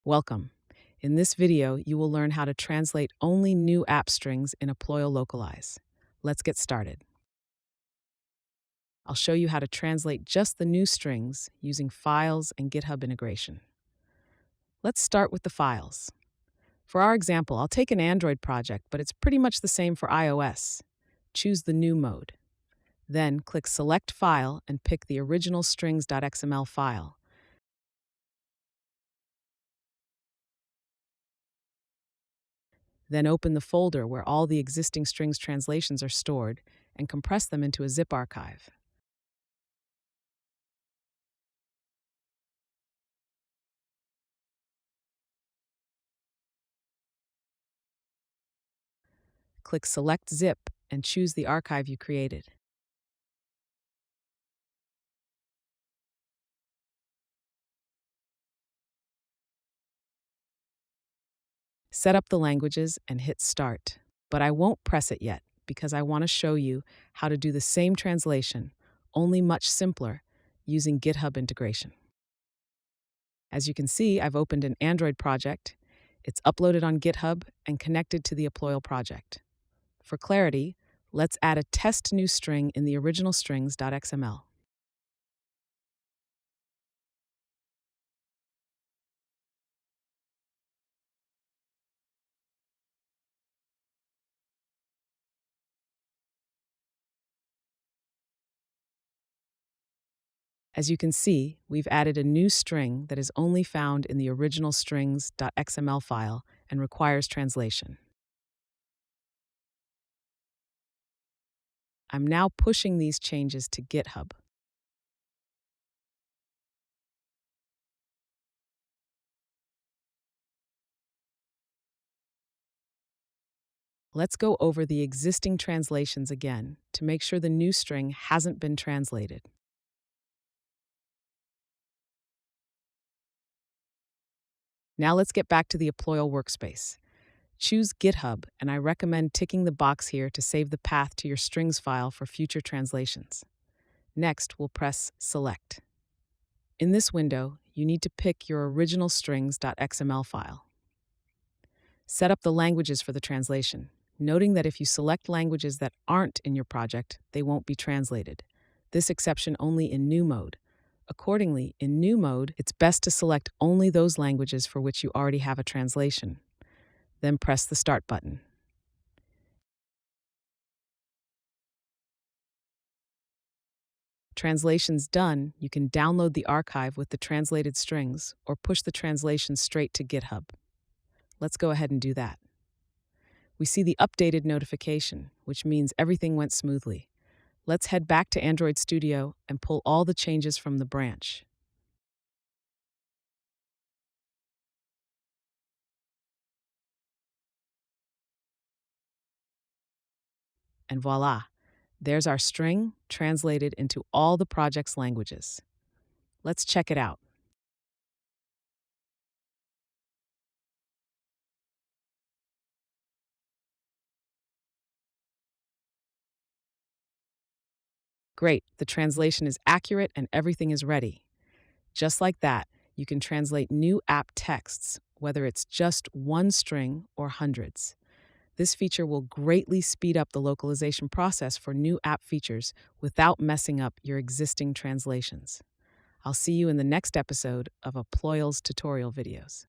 Welcome. In this video, you will learn how to translate only new app strings in Apployal Localize. Let's get started. I'll show you how to translate just the new strings using files and GitHub integration. Let's start with the files. For our example, I'll take an Android project, but it's pretty much the same for iOS. Choose the New mode. Then click Select File and pick the original strings.xml file. Then open the folder where all the existing strings translations are stored and compress them into a zip archive. Click Select Zip and choose the archive you created. Set up the languages and hit Start. But I won't press it yet because I want to show you how to do the same translation, only much simpler, using GitHub integration. As you can see, I've opened an Android project. It's uploaded on GitHub and connected to the Apployal project. For clarity, let's add a test new string in the original strings.xml. As you can see, we've added a new string that is only found in the original strings.xml file and requires translation. I'm now pushing these changes to GitHub. Let's go over the existing translations again to make sure the new string hasn't been translated. Now let's get back to the Apployal workspace. Choose GitHub, and I recommend ticking the box here to save the path to your strings file for future translations. Next, we'll press Select. In this window, you need to pick your original strings.xml file. Set up the languages for the translation, noting that if you select languages that aren't in your project, they won't be translated. This exception only in New mode. Accordingly, in New mode, it's best to select only those languages for which you already have a translation. Then press the Start button. Translations done, you can download the archive with the translated strings or push the translation straight to GitHub. Let's go ahead and do that. We see the updated notification, which means everything went smoothly. Let's head back to Android Studio and pull all the changes from the branch. And voila, there's our string translated into all the project's languages. Let's check it out. Great, the translation is accurate and everything is ready. Just like that, you can translate new app texts, whether it's just one string or hundreds. This feature will greatly speed up the localization process for new app features without messing up your existing translations. I'll see you in the next episode of Apployal's tutorial videos.